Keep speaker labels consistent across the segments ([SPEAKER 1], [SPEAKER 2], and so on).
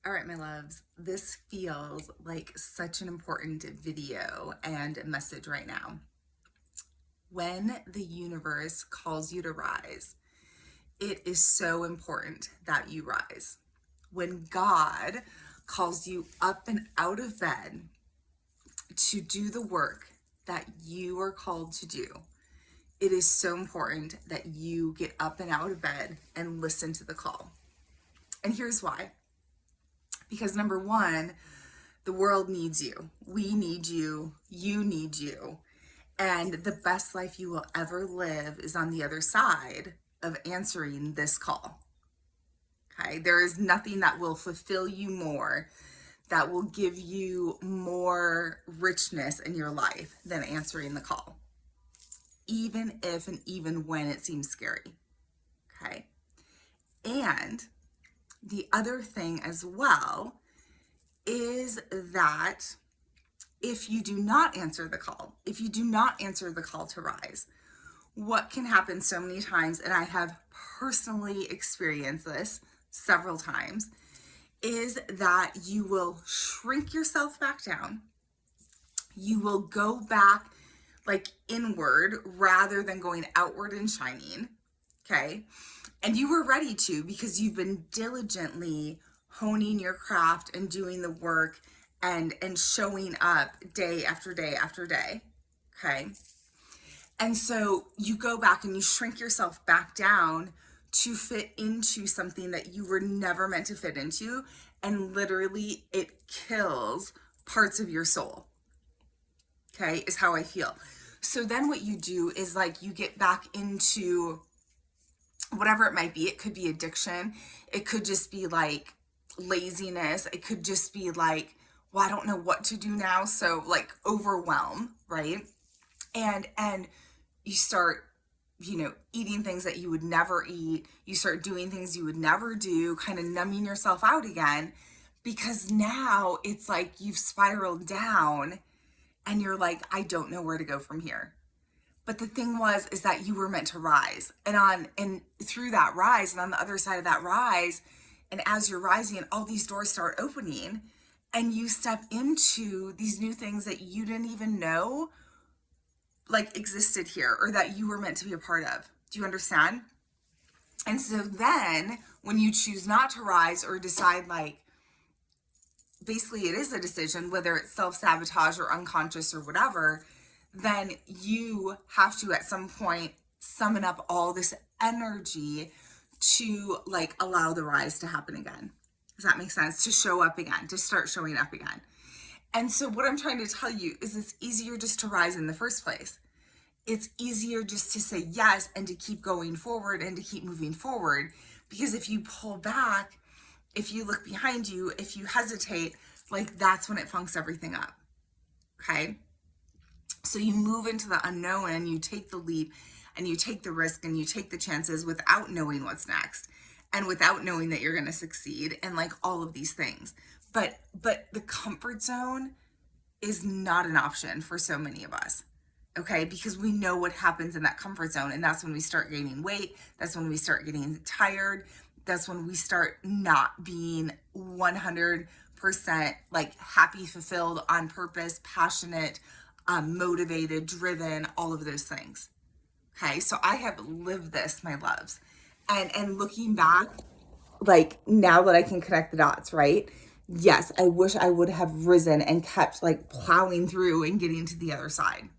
[SPEAKER 1] All right, my loves, this feels like such an important video and message right now. When the universe calls you to rise, it is so important that you rise. When God calls you up and out of bed to do the work that you are called to do, it is so important that you get up and out of bed and listen to the call. And here's why. Because number one, the world needs you. We need you. You need you. And the best life you will ever live is on the other side of answering this call. Okay? There is nothing that will fulfill you more, that will give you more richness in your life than answering the call. Even if and even when it seems scary. Okay? And the other thing as well is that if you do not answer the call, if you do not answer the call to rise, what can happen so many times, and I have personally experienced this several times, is that you will shrink yourself back down. You will go back like inward rather than going outward and shining. Okay. And you were ready to because you've been diligently honing your craft and doing the work and showing up day after day after day. Okay. And so you go back and you shrink yourself back down to fit into something that you were never meant to fit into. And literally it kills parts of your soul. Okay, is how I feel. So then what you do is like you get back into whatever it might be. It could be addiction. It could just be like laziness. It could just be like, well, I don't know what to do now. So like overwhelm, right? And you start, eating things that you would never eat. You start doing things you would never do, kind of numbing yourself out again, because now it's like you've spiraled down and you're like, I don't know where to go from here. But the thing is that you were meant to rise, and through that rise, and on the other side of that rise, and as you're rising, all these doors start opening, and you step into these new things that you didn't even know like existed here, or that you were meant to be a part of. Do you understand? And so then when you choose not to rise or decide, like, basically it is a decision, whether it's self-sabotage or unconscious or whatever, then you have to at some point summon up all this energy to like allow the rise to happen again. Does that make sense? To show up again, to start showing up again. And so what I'm trying to tell you is it's easier just to rise in the first place. It's easier just to say yes and to keep going forward and to keep moving forward. Because if you pull back, if you look behind you, if you hesitate, like that's when it funks everything up. Okay? So you move into the unknown and you take the leap and you take the risk and you take the chances without knowing what's next and without knowing that you're going to succeed and like all of these things. But the comfort zone is not an option for so many of us. Okay, because we know what happens in that comfort zone, and that's when we start gaining weight. That's when we start getting tired. That's when we start not being 100% like happy, fulfilled, on purpose, passionate, motivated, driven, all of those things. Okay, so I have lived this, my loves, and looking back, like now that I can connect the dots, right? Yes, I wish I would have risen and kept like plowing through and getting to the other side.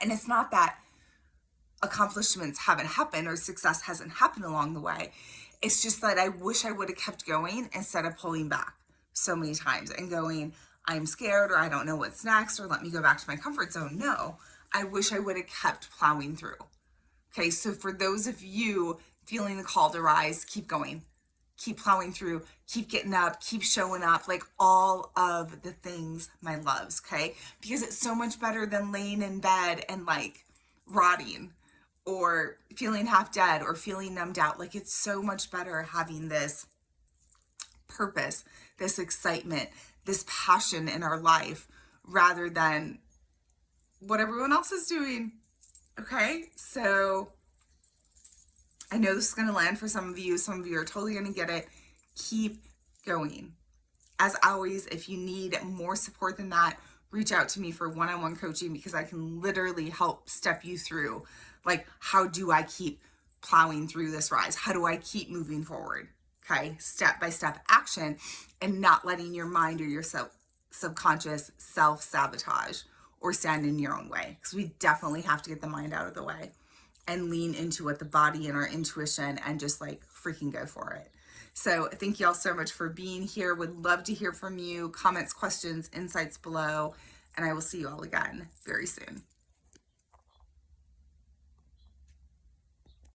[SPEAKER 1] And it's not that accomplishments haven't happened or success hasn't happened along the way. It's just that I wish I would have kept going instead of pulling back so many times and going, I'm scared, or I don't know what's next, or let me go back to my comfort zone. No, I wish I would have kept plowing through. Okay, so for those of you feeling the call to rise, keep going. Keep plowing through, keep getting up, keep showing up, like all of the things, my loves, okay? Because it's so much better than laying in bed and like rotting or feeling half dead or feeling numbed out. Like it's so much better having this purpose, this excitement, this passion in our life rather than what everyone else is doing, okay? So I know this is going to land for some of you. Some of you are totally going to get it. Keep going. As always, if you need more support than that, reach out to me for one-on-one coaching, because I can literally help step you through, like, how do I keep plowing through this rise? How do I keep moving forward? Okay, step-by-step action, and not letting your mind or your subconscious self-sabotage or stand in your own way, because we definitely have to get the mind out of the way and lean into what the body and our intuition, and just like freaking go for it. So thank you all so much for being here. Would love to hear from you. Comments, questions, insights below, and I will see you all again very soon.